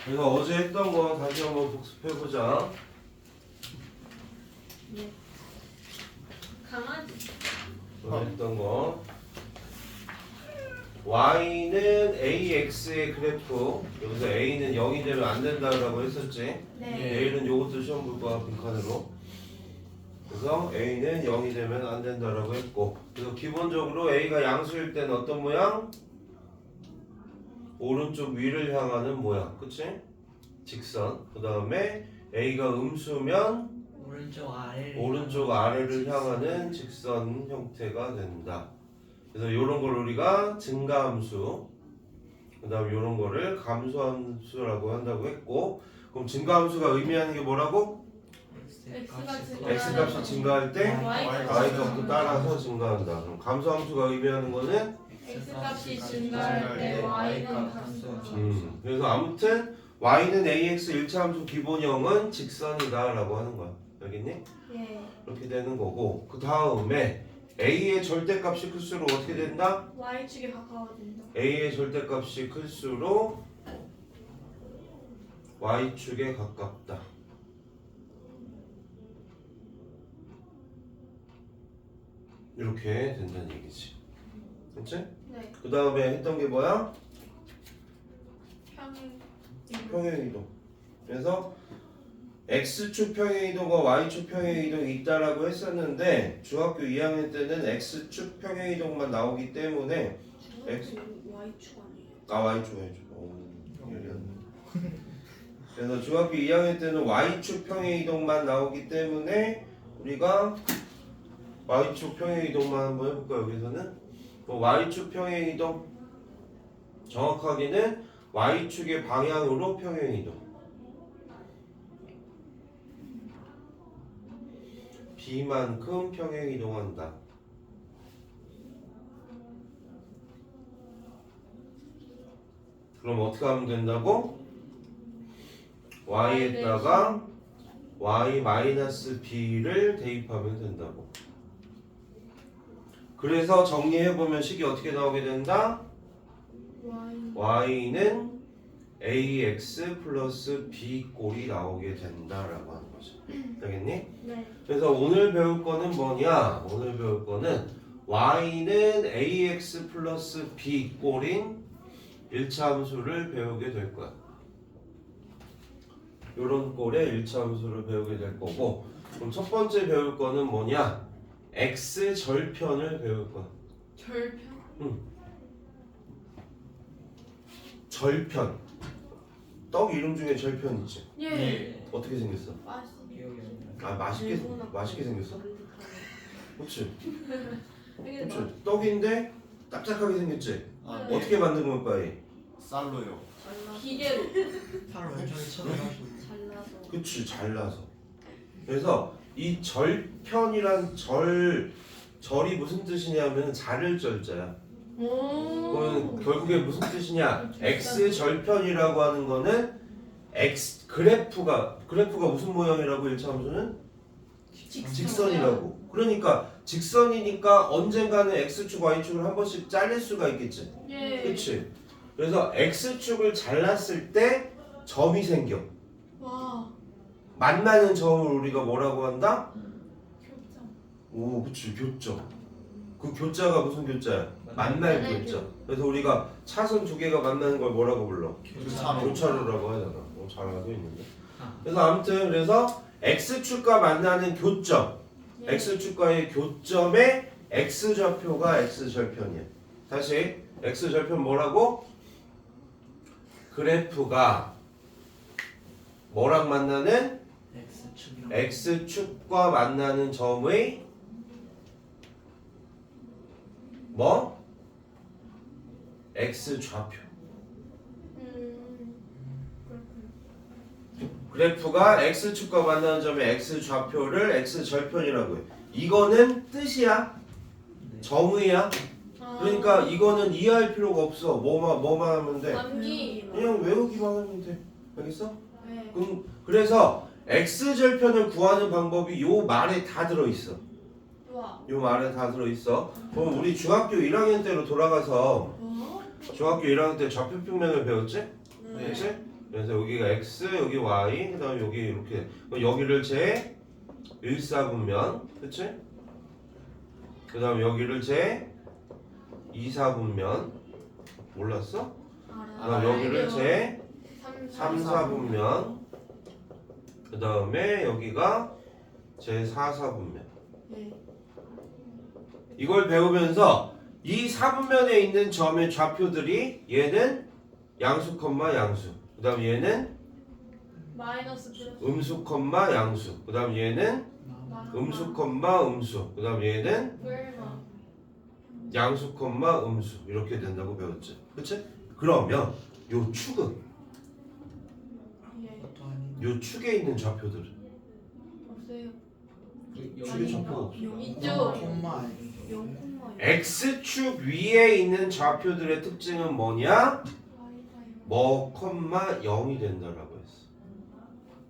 그래서 어제 했던 거 다시 한번 복습해보자. 네. 강아지. 어제 했던 거. y는 ax의 그래프. 여기서 a는 0이 되면 안 된다라고 했었지. 네. a는 요것도 시험 볼 거야, 빈칸으로. 그래서 a는 0이 되면 안 된다라고 했고. 그래서 기본적으로 a가 양수일 때는 어떤 모양? 오른쪽 위를 향하는 모양. 그치? 직선. 그 다음에 a가 음수면 오른쪽 아래를 향하는 직선 형태가 된다. 그래서 이런 걸 우리가 증가함수, 그 다음 이런 거를 감소함수라고 한다고 했고, 그럼 증가함수가 의미하는 게 뭐라고? x값이 증가할 때 y값도 따라서 증가한다. 그럼 감소함수가 의미하는 거는 x값이 증가할 때 y는 감소한다. 그래서 아무튼 y는 ax 1차 함수 기본형은 직선이다라고 하는 거야. 알겠니? 예. 이렇게 되는 거고, 그 다음에 a의 절대값이 클수록 어떻게 된다? y축에 가까워진다. a의 절대값이 클수록 y축에 가깝다. 이렇게 된다는 얘기지. 그치? 네. 그 다음에 했던 게 뭐야? 평행. 평행이동. 그래서 x축 평행이동과 y축 평행이동이 있다라고 했었는데 중학교 2학년 때는 x축 평행이동만 나오기 때문에 y축 아니에요? y축 열렸네. 그래서 중학교 2학년 때는 y축 평행이동만 나오기 때문에 우리가 y축 평행이동만 한번 해볼까요? 여기서는 y축 평행이동 정확하게는 y축의 방향으로 평행이동. b만큼 평행이동한다. 그럼 어떻게 하면 된다고? y에다가 y-b를 대입하면 된다고. 그래서 정리해보면 식이 어떻게 나오게 된다? y는 ax 플러스 b 꼴이 나오게 된다라고 하는 거죠. 알겠니? 네. 그래서 오늘 배울 거는 뭐냐? 오늘 배울 거는 y는 ax 플러스 b 꼴인 1차 함수를 배우게 될 거야. 요런 꼴의 1차 함수를 배우게 될 거고, 그럼 첫 번째 배울 거는 뭐냐? x 절편을 배울 거야. 절편? 응. 절편. 떡 이름 중에 절편 있지? 예. 어떻게 생겼어? 맛있게 생겼어? 그렇지. 그렇지. 떡인데 납작하게 생겼지? 아, 네. 어떻게 만든 걸까? 얘? 쌀로요. 기계로 팔 완전히 쳐내가지고 잘라서. 그치, 잘라서. 그래서 이 절편이란 절이 무슨 뜻이냐면 자를 절자야. 그러면 결국에 무슨 뜻이냐? x 절편이라고 하는 거는 x 그래프가 무슨 모양이라고 1차 함수는? 직선이라고. 그러니까 직선이니까 언젠가는 x축 y축을 한 번씩 잘릴 수가 있겠지. 예. 그치? 그래서 x축을 잘랐을 때 점이 생겨. 와. 만나는 점을 우리가 뭐라고 한다? 교점. 오, 그치, 교점. 그 교자가 무슨 교자야? 만날 교자. 그래서 우리가 차선 두 개가 만나는 걸 뭐라고 불러? 교차로라고 하잖아. 잘 알고 있는데. 그래서 아무튼 그래서 x축과 만나는 교점, 예. x축과의 교점의 x좌표가 x절편이야. 다시 x절편 뭐라고? 그래프가 뭐랑 만나는? X축이랑 x축과 만나는 점의 뭐? x좌표. 그렇군요. 그래프가 x축과 만나는 점의 x좌표를 x절편이라고 해. 이거는 뜻이야. 정의야. 그러니까 이거는 이해할 필요가 없어. 뭐만 하면 돼. 암기. 그냥 외우기만 하면 돼. 알겠어? 네. 그래서 x절편을 구하는 방법이 요 말에 다 들어있어. 와. 요 말에 다 들어있어. 그럼 우리 중학교 1학년 때로 돌아가서 어? 중학교 1학년 때 좌표평면을 배웠지? 네. 그치? 그래서 여기가 x, 여기 y, 그 다음에 여기 이렇게. 그럼 여기를 제 1사분면, 그치? 그 다음에 여기를 제 2사분면. 몰랐어? 그 다음 여기를 제 3사분면. 그 다음에 여기가 제 4사분면. 네. 이걸 배우면서 이 사분면에 있는 점의 좌표들이 얘는 양수, 양수. 그 다음 얘는 마이너스 플러스 음수, 양수. 그 다음 얘는 음수, 음수. 그 다음 얘는 뿔마. 양수, 음수. 이렇게 된다고 배웠지. 그치? 그러면 요 축은, 예. 그것도 아닌. 요 축에 있는 좌표들은 없어요. 축의 좌표가 없어. 이쪽. 콤마 아니고. 0,0. X축 위에 있는 좌표들의 특징은 뭐냐? 뭐, 0이 된다라고 했어.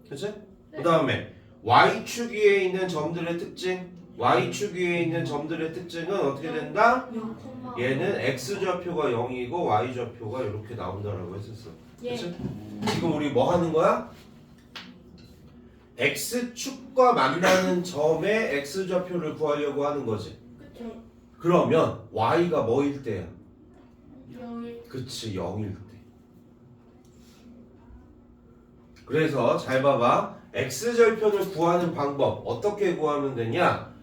그치? 네. 그 다음에 Y축 위에 있는 점들의 특징, Y축 위에 있는 점들의 특징은 어떻게 된다? 0, 얘는 X좌표가 0이고 Y좌표가 이렇게 나온다라고 했었어. 예. 그치? 지금 우리 뭐 하는 거야? X축과 만나는 점의 X좌표를 구하려고 하는 거지. 그쵸. 그러면 Y가 뭐일 때야? 0일. 그치, 0일 때. 그래서 잘 봐봐. X절편을 구하는 방법 어떻게 구하면 되냐?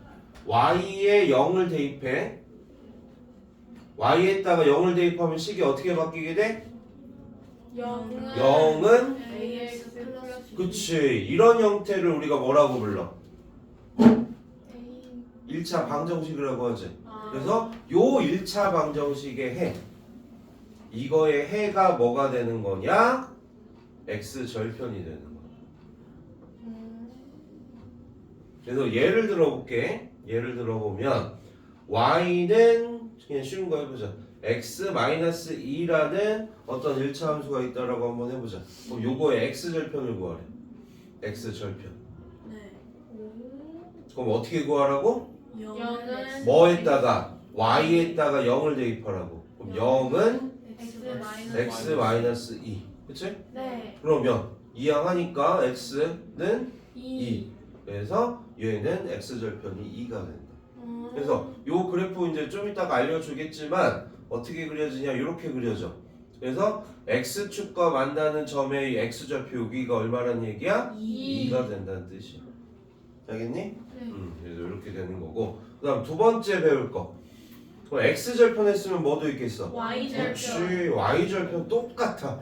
Y에 0을 대입해. Y에다가 0을 대입하면 식이 어떻게 바뀌게 돼? 0은 AX 플러스 그치, 이런 형태를 우리가 뭐라고 불러? A. 1차 방정식이라고 하지. 아. 그래서 요 1차 방정식의 해, 이거의 해가 뭐가 되는 거냐? X절편이 되는 거야. 그래서 예를 들어볼게. 예를 들어보면 Y는 그냥 쉬운 거 해보자. X-2라는 어떤 1차 함수가 있다라고 한번 해보자. 그럼 요거의 X절편을 구하래. X절편. 네. 그럼 어떻게 구하라고? 0은 뭐에다가? Y에다가 0을 대입하라고. 그럼 0은 X-2. X-2. 그치? 네. 그러면 이항하니까 X는 2. 2. 그래서 얘는 X절편이 2가 된다. 그래서 요 그래프 이제 좀 이따가 알려주겠지만 어떻게 그려지냐, 이렇게 그려져. 그래서 X축과 만나는 점의 X좌표 여기가 얼마란 얘기야? 2가 된다는 뜻이야. 알겠니? 네. 그래서 이렇게 되는 거고. 그 다음 두 번째 배울 거. 그럼 X절편 했으면 뭐도 있겠어? Y절편. 그렇지. Y절편 똑같아.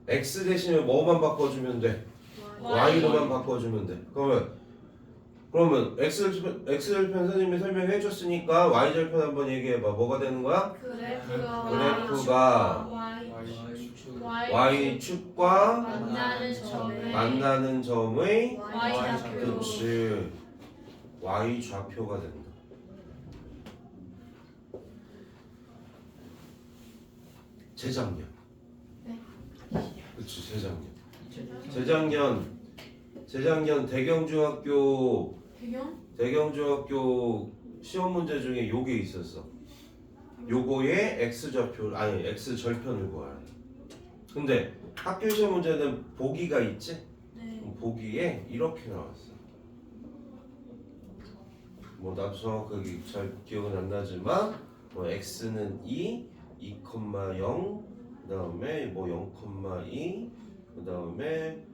X 대신에 뭐만 바꿔주면 돼? Y로만 바꿔주면 돼. 그러면 X절편 선생님이 설명해 줬으니까 Y절편 한번 얘기해봐. 뭐가 되는 거야? 그래프가 Y축과 만나는 점의 Y좌표. 그렇지. Y좌표가 된다. 재작년. 네. 그렇지, 재작년 대경중학교 시험 문제 중에 요게 있었어. 요거의 X절표, 아니 X절편을 구하라. 근데 학교 시험 문제는 보기가 있지? 네. 보기에 이렇게 나왔어. 뭐 나도 정확하게 잘 기억은 안 나지만 뭐 X는 2, 2,0, 그 다음에 뭐 0,2, 그 다음에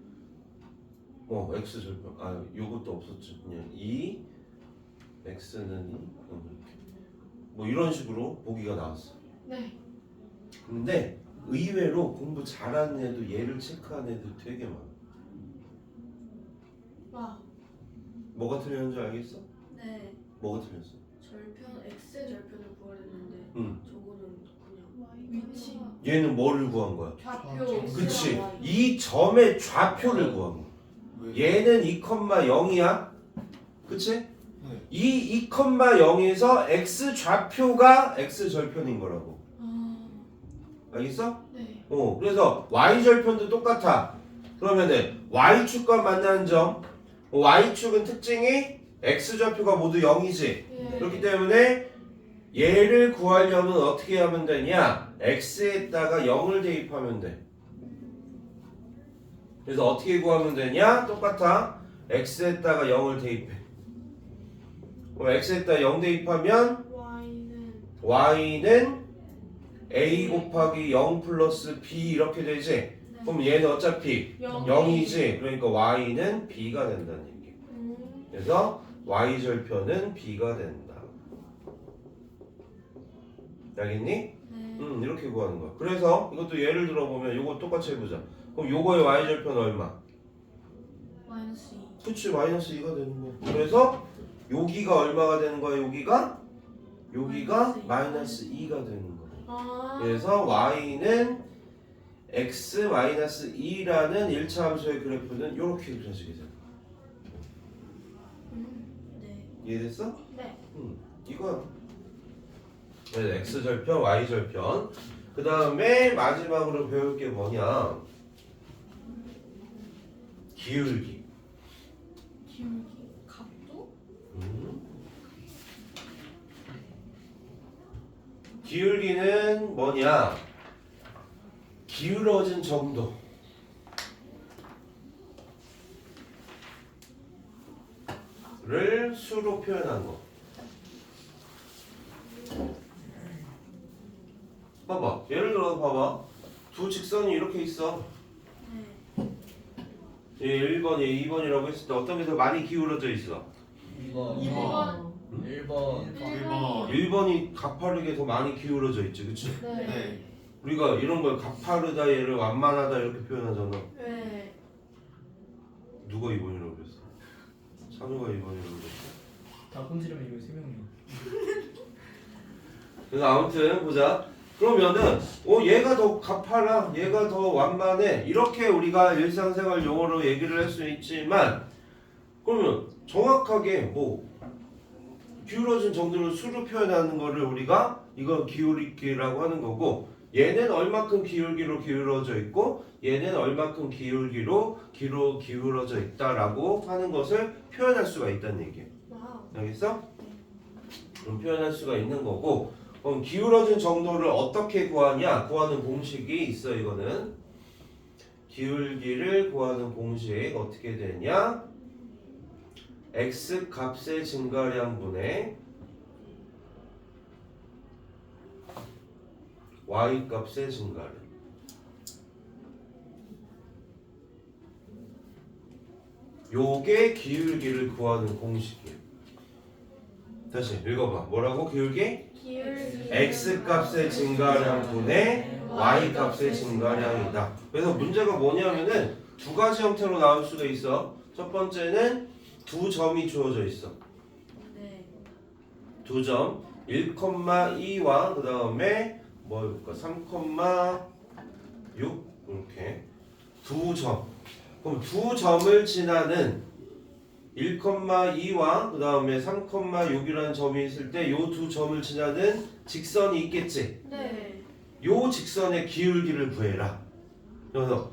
뭐 X절편, 요것도 없었지. 그냥 2, X는 2, 이렇게. 뭐 이런 식으로 보기가 나왔어. 네. 근데 의외로 공부 잘하는 애도 얘를 체크하는 애들 되게 많아. 와. 뭐가 틀렸는지 알겠어? 네, 뭐가 틀렸어? 절편 X 절편을 구해야 되는데 응. 저거는 그냥 위치. 얘는 뭐를 구한 거야? 좌표. 그치. 이 점의 좌표를 구한 거야. 얘는 2,0이야. 그치? 이 2,0에서 X 좌표가 X 절편인 거라고. 알겠어? 네. 그래서 Y 절편도 똑같아. 그러면은 Y축과 만나는 점, Y축은 특징이 X 좌표가 모두 0이지. 예. 그렇기 때문에 얘를 구하려면 어떻게 하면 되냐? X에다가 0을 대입하면 돼. 그래서 어떻게 구하면 되냐? 똑같아. x에다가 0을 대입해. 그럼 x에다가 0 대입하면 y는 a 곱하기 0 플러스 b 이렇게 되지? 그럼 얘는 어차피 0이지? 그러니까 y는 b가 된다는 얘기. 그래서 y절편은 b가 된다. 알겠니? 네. 이렇게 구하는 거야. 그래서 이것도 예를 들어보면 요거 똑같이 해보자. 그럼 요거의 y절편 얼마? 마이너스 2. 그치, 마이너스 2가 되는 거야. 그래서 여기가 얼마가 되는 거야? 여기가 마이너스 2가 되는 거야. 아. 그래서 y는 x 마이너스 2라는 1차 함수의 그래프는 이렇게 그려지게 돼. 네. 이해됐어? 네. 이거야. 그래서 x절편, y절편. 그 다음에 마지막으로 배울 게 뭐냐? 기울기. 기울기. 각도? 기울기는 뭐냐? 기울어진 정도를 수로 표현한 거. 봐봐. 예를 들어 봐봐. 두 직선이 이렇게 있어. 네. 얘 1번, 얘 2번이라고 했을 때 어떤 게 더 많이 기울어져 있어? 2번 1번. 1번 1번이 가파르게 더 많이 기울어져 있지, 그치? 네. 우리가 이런 걸 가파르다, 얘를 완만하다 이렇게 표현하잖아. 네. 누가 2번이라고 그랬어? 찬우가 2번이라고 그랬어. 다 혼지르면 이거 3명이야. 그래서 아무튼 보자. 그러면은 얘가 더 가파라, 얘가 더 완만해 이렇게 우리가 일상생활 용어로 얘기를 할 수 있지만 그러면 정확하게 뭐 기울어진 정도를 수로 표현하는 거를 우리가 이거 기울기라고 하는 거고 얘는 얼마큼 기울기로 기울어져 있고 얘는 얼마큼 기울기로 기울어져 있다라고 하는 것을 표현할 수가 있다는 얘기예요. 와우. 알겠어? 그럼 표현할 수가 있는 거고 그럼 기울어진 정도를 어떻게 구하냐? 구하는 공식이 있어. 이거는 기울기를 구하는 공식 어떻게 되냐? x 값의 증가량분의 y 값의 증가량. 요게 기울기를 구하는 공식이에요. 다시 읽어봐. 뭐라고? 기울기? 기울기. x 값의 증가량분의 y 값의 증가량이다. 그래서 문제가 뭐냐면은 두 가지 형태로 나올 수가 있어. 첫 번째는 두 점이 주어져 있어. 네. 두 점 1,2와 그 다음에 뭐 해볼까? 3,6 이렇게 두 점. 그럼 두 점을 지나는 1,2와 그 다음에 3,6이라는 점이 있을 때 요 두 점을 지나는 직선이 있겠지. 네. 요 직선의 기울기를 구해라. 그래서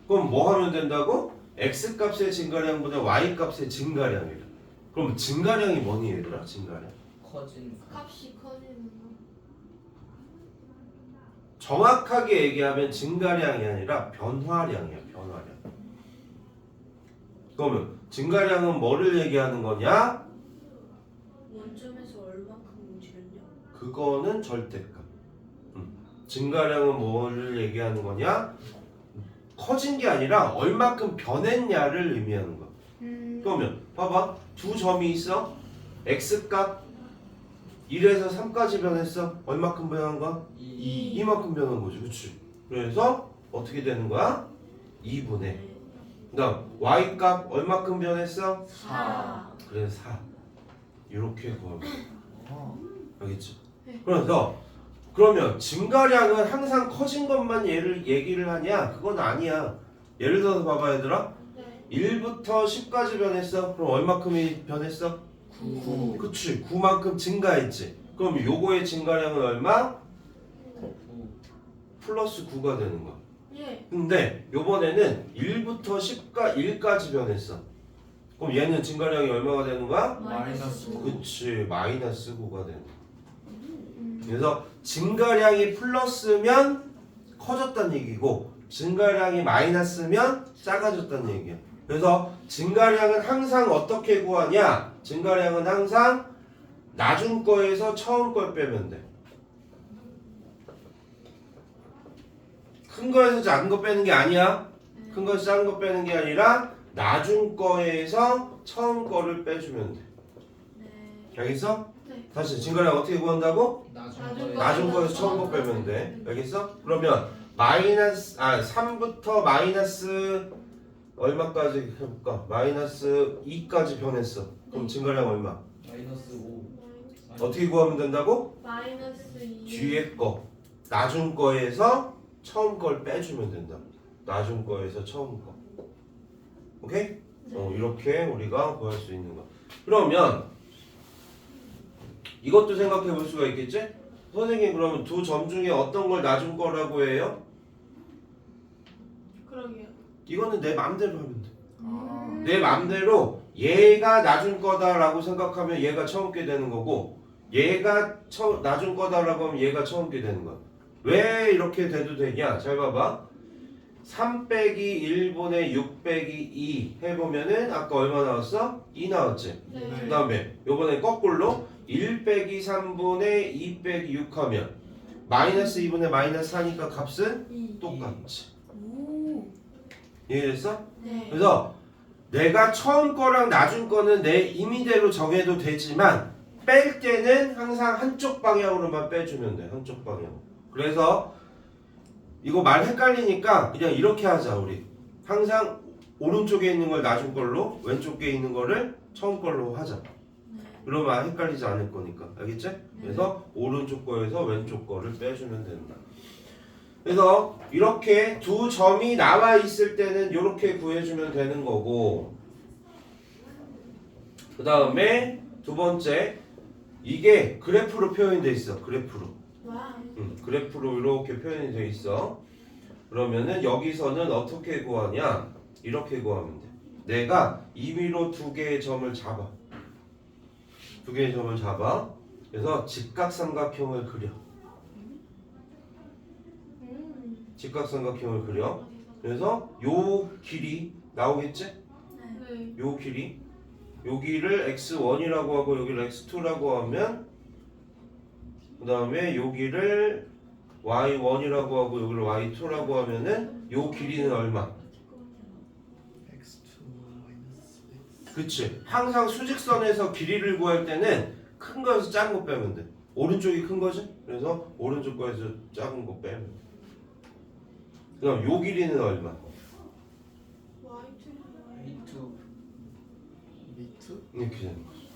그럼 뭐 하면 된다고? x 값의 증가량보다 y 값의 증가량이라. 그럼 증가량이 뭐니 얘들아? 증가량. 커진 값이 커지는 거. 정확하게 얘기하면 증가량이 아니라 변화량이야. 변화량. 그러면 증가량은 뭐를 얘기하는 거냐? 원점에서 얼마큼 움직였냐? 그거는 절대값. 증가량은 뭐를 얘기하는 거냐? 커진 게 아니라 얼마큼 변했냐를 의미하는 거야. 그러면 봐봐. 두 점이 있어. x값 1에서 3까지 변했어. 얼마큼 변한 거야? 2 이만큼 변한 거지. 그치? 그래서 어떻게 되는 거야? 2분의 그다음 y값 얼마큼 변했어? 4. 그래서 4 이렇게 구하면 돼. 알겠지? 네. 그래서 그러면 증가량은 항상 커진 것만 얘기를 하냐? 그건 아니야. 예를 들어서 봐봐 얘들아. 네. 1부터 10까지 변했어. 그럼 얼마큼이 변했어? 9 그치. 9만큼 증가했지. 그럼 요거의 증가량은 얼마? 플러스 9가 되는 거야. 예. 근데 요번에는 1부터 1까지 변했어. 그럼 얘는 증가량이 얼마가 되는 거야? 마이너스 9 그치. 마이너스 9가 되는 거야. 그래서 증가량이 플러스면 커졌다는 얘기고 증가량이 마이너스면 작아졌다는 얘기야. 그래서 증가량은 항상 어떻게 구하냐? 증가량은 항상 나중 거에서 처음 걸 빼면 돼. 큰 거에서 작은 거 빼는 게 아니야. 큰 거에서 작은 거 빼는 게 아니라 나중 거에서 처음 거를 빼주면 돼. 네. 알겠어? 네. 다시 증가량 어떻게 구한다고? 나중 나중 거에서 처음 거 빼면 돼. 알겠어? 그러면 마이너스 3부터 마이너스 얼마까지 해볼까? 마이너스 2까지 변했어. 그럼 증가량 얼마? 마이너스 5. 어떻게 구하면 된다고? 마이너스 2. 뒤에 거 나중 거에서 처음 걸 빼주면 된다. 나중 거에서 처음 거. 오케이? 이렇게 우리가 구할 수 있는 거. 그러면 이것도 생각해 볼 수가 있겠지? 선생님 그러면 두 점 중에 어떤 걸 나중 거라고 해요? 그러게요. 이거는 내 맘대로 하면 돼. 아. 내 맘대로 얘가 나중 거다라고 생각하면 얘가 처음 게 되는 거고 얘가 나중 거다라고 하면 얘가 처음 게 되는 거야. 왜 이렇게 돼도 되냐? 잘 봐봐. 3 빼기 1분의 6 빼기 2 해보면은 아까 얼마 나왔어? 2 나왔지? 네. 그 다음에 요번에 거꾸로 1 빼기 3분의 2 빼기 6 하면 마이너스 2분의 마이너스 4니까 값은 2. 똑같지. 오. 이해됐어? 네. 그래서 내가 처음 거랑 나중 거는 내 임의대로 정해도 되지만 뺄 때는 항상 한쪽 방향으로만 빼주면 돼. 한쪽 방향. 그래서 이거 말 헷갈리니까 그냥 이렇게 하자 우리. 항상 오른쪽에 있는 걸 나중 걸로 왼쪽에 있는 거를 처음 걸로 하자. 네. 그러면 헷갈리지 않을 거니까. 알겠지? 그래서 오른쪽 거에서 왼쪽 거를 빼주면 된다. 그래서 이렇게 두 점이 나와 있을 때는 이렇게 구해주면 되는 거고 그 다음에 두 번째 이게 그래프로 표현되어 있어. 그래프로. 와. 그래프로 이렇게 표현이 되어 있어. 그러면은 여기서는 어떻게 구하냐? 이렇게 구하면 돼. 내가 임의로 두 개의 점을 잡아. 두 개의 점을 잡아. 그래서 직각삼각형을 그려. 직각삼각형을 그려. 그래서 요 길이 나오겠지? 네. 요 길이. 여기를 x1이라고 하고 여기를 x2라고 하면 그 다음에 여기를 y1이라고 하고 여기를 y2라고 하면은 요 길이는 얼마? x2 마이너스 x. 그치. 항상 수직선에서 길이를 구할 때는 큰 거에서 작은 거 빼면 돼. 오른쪽이 큰 거지? 그래서 오른쪽 거에서 작은 거 빼면 돼. 그럼 요 길이는 얼마? 미투. 미투? 이렇게 되는 거지.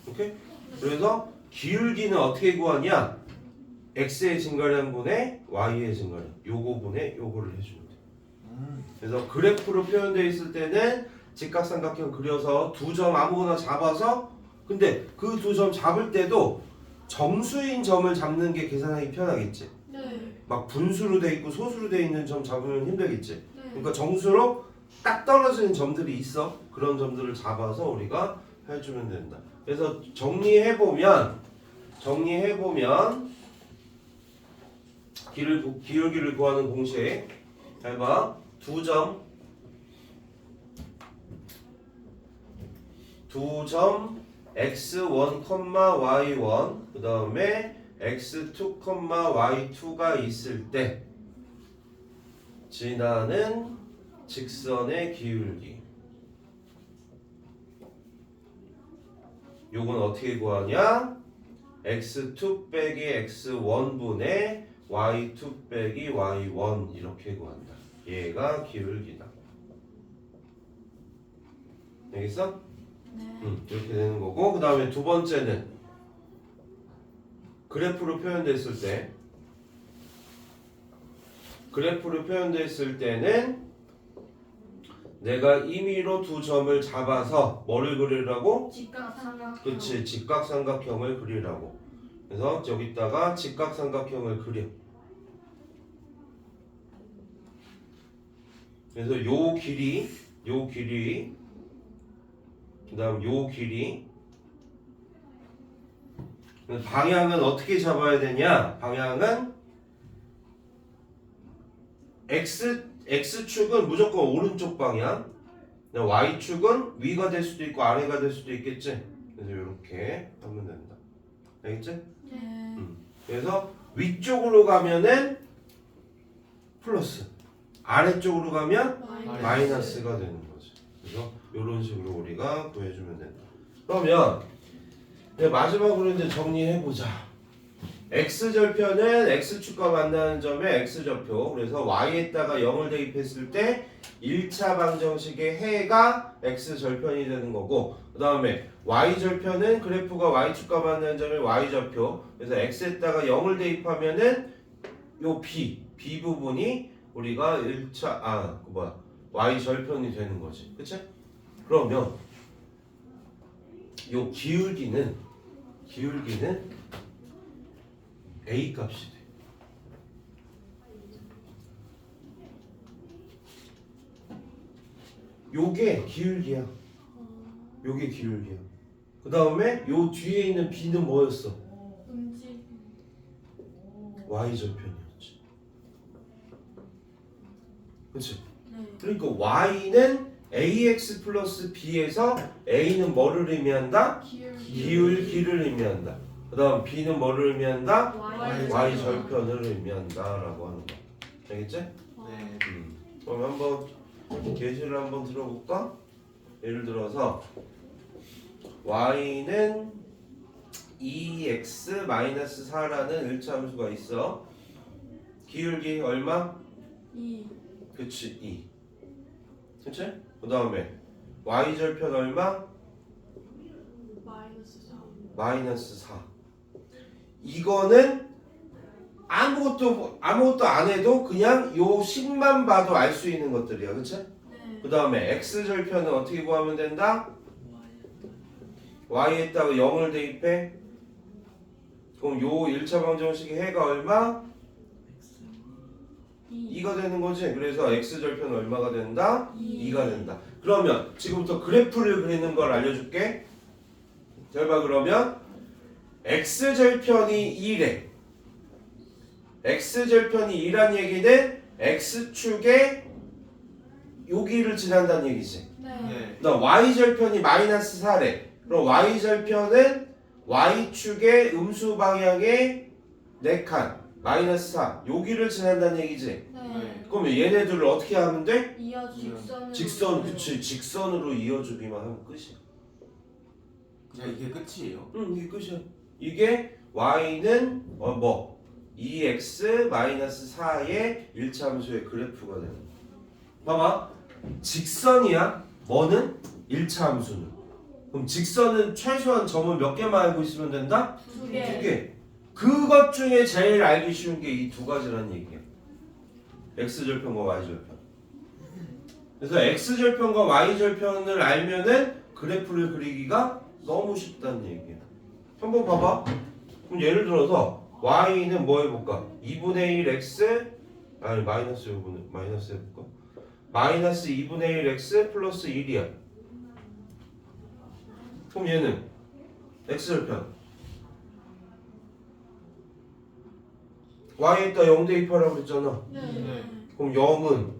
오케이? 그래서 기울기는 어떻게 구하냐? x의 증가량분의 y의 증가량. 요거분의 요거를 해주면 돼. 그래서 그래프로 표현되어 있을 때는 직각삼각형 그려서 두 점 아무거나 잡아서 근데 그 두 점 잡을 때도 정수인 점을 잡는 게 계산하기 편하겠지. 네. 막 분수로 돼 있고 소수로 돼 있는 점 잡으면 힘들겠지. 네. 그러니까 정수로 딱 떨어지는 점들이 있어. 그런 점들을 잡아서 우리가 해주면 된다. 그래서 정리해보면 기울기를 구하는 공식 잘 봐. 두 점 x1, y1 그 다음에 x2, y2가 있을 때 지나는 직선의 기울기 요건 어떻게 구하냐? x2 빼기 x1분의 y2 빼기 y1 이렇게 구한다. 얘가 기울기다. 알겠어? 네. 이렇게 되는 거고 그 다음에 두 번째는 그래프로 표현됐을 때는 내가 임의로 두 점을 잡아서 뭐를 그리라고? 직각삼각형. 그치, 직각삼각형을 그리라고. 그래서 여기다가 직각삼각형을 그려. 그래서 요 길이 그 다음 요 길이 방향은 어떻게 잡아야 되냐? 방향은 X축은 무조건 오른쪽 방향, Y축은 위가 될 수도 있고 아래가 될 수도 있겠지. 그래서 이렇게 하면 된다. 알겠지? 네. 그래서 위쪽으로 가면은 플러스, 아래쪽으로 가면 마이너스가 되는 거지. 그래서 이런 식으로 우리가 구해주면 된다. 그러면 이제 마지막으로 이제 정리해보자. X절편은 X축과 만나는 점의 X좌표. 그래서 Y에다가 0을 대입했을 때 1차 방정식의 해가 X절편이 되는 거고, 그 다음에 Y절편은 그래프가 Y축과 만나는 점의 Y좌표. 그래서 X에다가 0을 대입하면은 요 B 부분이 우리가 1차 Y절편이 되는 거지. 그치? 그러면 요 기울기는 A 값이 돼. 요게 기울기야. 요게 기울기야. 그 다음에 요 뒤에 있는 B는 뭐였어? 움직. Y절편이었지. 그치? 네. 그러니까 Y는 AX 플러스 B에서 A는 뭐를 의미한다? 기울기를 의미한다. 그 다음 B는 뭐를 의미한다? Y절편을 의미한다라고 하는 거야. 알겠지? 네. 그럼 한번 예시를 한번 들어볼까? 예를 들어서 Y는 2x-4라는 1차 함수가 있어. 기울기 얼마? 2. 그치, 2. 그치? 그 다음에 Y절편 얼마? 마이너스 4. 이거는 아무것도 안 해도 그냥 요 식만 봐도 알 수 있는 것들이야. 그치? 네. 그 다음에 X절편은 어떻게 구하면 된다? Y에다가 0을 대입해. 그럼 요 1차 방정식의 해가 얼마? 2가 되는 거지. 그래서 X절편 얼마가 된다? 2가 된다. 그러면 지금부터 그래프를 그리는 걸 알려줄게. 잘 봐. 그러면 X절편이 2래. X절편이 2란 얘기는 X축에 여기를 지난다는 얘기지. 네. 나 Y절편이 마이너스 4래. 그럼 Y절편은 Y축의 음수 방향의 4칸 마이너스 4 여기를 지난다는 얘기지. 네. 그러면 얘네들을 어떻게 하면 돼? 이어서 직선. 그치, 직선으로 이어주기만 하면 끝이야. 그냥 이게 끝이에요? 응, 이게 끝이야. 이게 Y는 2x-4의 1차 함수의 그래프가 되는 거야. 봐봐. 직선이야. 뭐는? 1차 함수는. 그럼 직선은 최소한 점을 몇 개만 알고 있으면 된다? 2개. 2개. 그것 중에 제일 알기 쉬운 게 이 두 가지라는 얘기야. X절편과 Y절편. 그래서 X절편과 Y절편을 알면은 그래프를 그리기가 너무 쉽다는 얘기야. 한번 봐봐. 그럼 예를 들어서 Y는 뭐 해볼까? 2분의 1 X 아니 마이너스 해볼까? 마이너스 2분의 1 X 플러스 1이야. 그럼 얘는 X절편 Y에다 0 대입하라고 그랬잖아. 네. 그럼 0은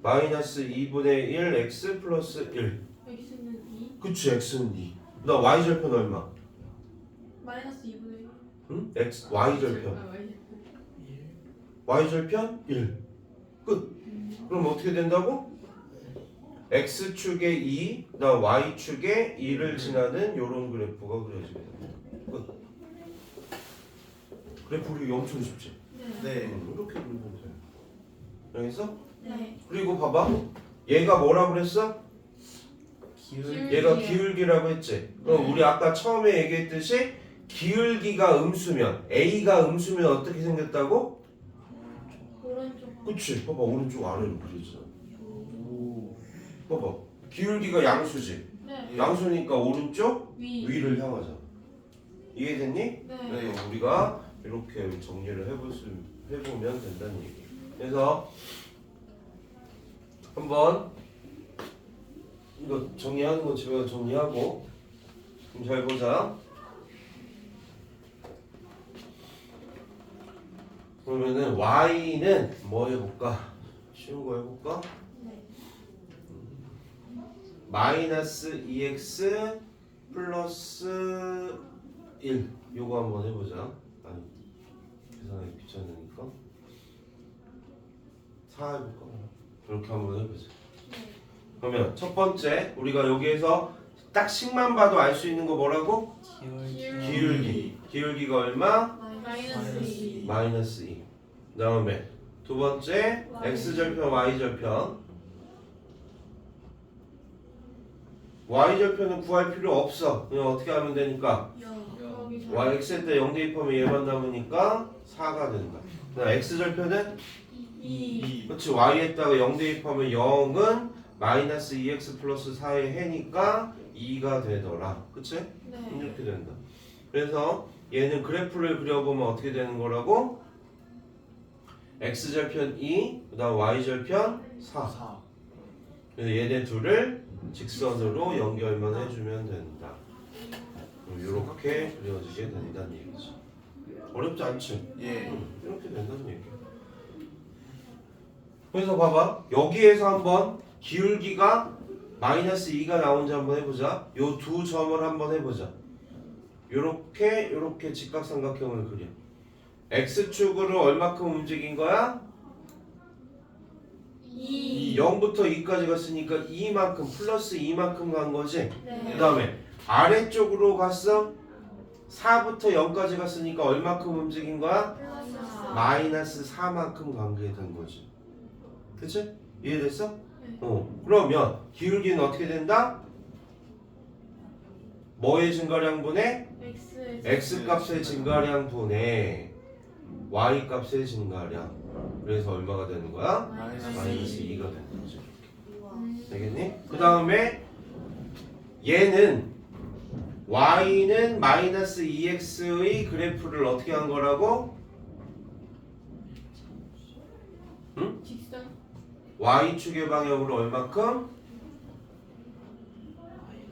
마이너스 2분의 1 X 플러스 1. X는 2. 그치, X는 2. 나 Y절편 얼마? 마이너스 2분의 1. 응? Y절편. Y절편 1. 끝. 그럼 어떻게 된다고? X축에 2, 그다음 Y축에 2를 지나는 요런 그래프가 그려지게 됩니다. 끝. 그래프 그리기 엄청 쉽지? 네. 이렇게 그리면 돼요. 알겠어? 네. 그리고 봐봐. 얘가 뭐라 그랬어? 얘가 기울기라고 했지? 그럼 우리 아까 처음에 얘기했듯이 기울기가 음수면 A가 음수면 어떻게 생겼다고? 오른쪽. 그치? 봐봐. 오른쪽 아래로 그려지잖아. 봐봐. 기울기가 양수지? 네. 양수니까 오른쪽 위를 향하잖아. 이해됐니? 네. 그래서 우리가 이렇게 정리를 해보면 된다는 얘기. 그래서 한번 이거 정리하는 거 집에 가서 정리하고 좀 잘 보자. 그러면은 y는 뭐 해볼까? 쉬운 거 해볼까? 네. 마이너스 2x 플러스 1 요거 한번 해보자. 아니 계산하기 귀찮으니까 4 해볼까? 이렇게 한번 해보자. 네. 그러면 첫 번째 우리가 여기에서 딱 식만 봐도 알 수 있는 거 뭐라고? 기울기가 얼마? 마이너스 2. 마이너스 2. 그 다음에 두 번째 x절편 y절편. y절편은 구할 필요 없어. 그냥 어떻게 하면 되니까 여기서 y x에 때 0 대입하면 얘만 남으니까 4가 된다. 그다음 x절편은 2. 그렇지. y에다가 0 대입하면 0은 마이너스 2x 플러스 4의 해니까 2가 되더라. 그치? 네. 이렇게 된다. 그래서 얘는 그래프를 그려보면 어떻게 되는 거라고? x절편 2, 그 다음 y절편 4. 그래서 얘네 둘을 직선으로 연결만 해주면 된다. 이렇게 그려지게 된다는 얘기지. 어렵지 않지? 예. 이렇게 된다는 얘기야. 그래서 봐봐. 여기에서 한번 기울기가 마이너스 2가 나온지 한번 해보자. 요 두 점을 한번 해보자. 요렇게 직각삼각형을 그려. x축으로 얼마큼 움직인 거야? 2. 0부터 2까지 갔으니까 2만큼 플러스 2만큼 간 거지. 네. 그 다음에 아래쪽으로 갔어? 4부터 0까지 갔으니까 얼마큼 움직인 거야? 플러스 4. 마이너스 4만큼 관계에 된 거지. 그치? 이해됐어? 네. 그러면 기울기는 어떻게 된다? 뭐의 증가량분의? x 값의 증가량분의 y 값의 증가량. 그래서 얼마가 되는 거야? 마이너스 2가 되는 거지. 되겠니? 그 다음에 얘는 y는 마이너스 2x의 그래프를 어떻게 한 거라고? 직선 y축의 방향으로 얼마큼?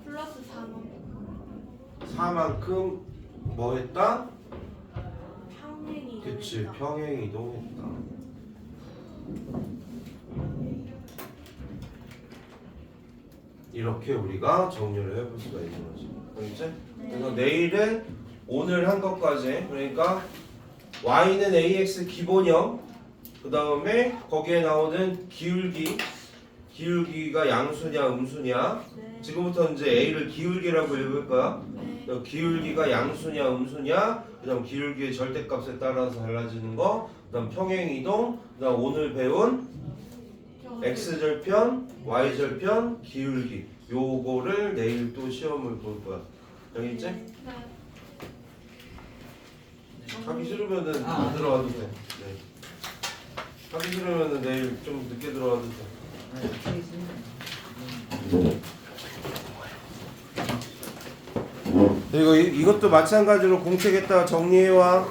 플러스 4만. 4만큼 뭐 했다? 평행이 그치, 평행 이동했다. 이렇게 우리가 정리를 해볼 수가 있는 거지. 알겠지? 그래서 내일은 오늘 한 것까지, 그러니까 y는 ax 기본형, 그 다음에 거기에 나오는 기울기가 양수냐 음수냐. 지금부터 이제 a를 기울기라고 읽을 거야. 네. 기울기가 양수냐 음수냐, 그 다음 기울기의 절대값에 따라서 달라지는 거, 그 다음 평행이동, 그 다음 오늘 배운 x절편, y절편, 기울기. 요거를 내일 또 시험을 볼 거야. 알겠지? 네. 하기 싫으면은 안 들어와도 돼. 네. 하기 싫으면은 내일 좀 늦게 들어와도 돼. 이것도 마찬가지로 공책에다가 정리해 와.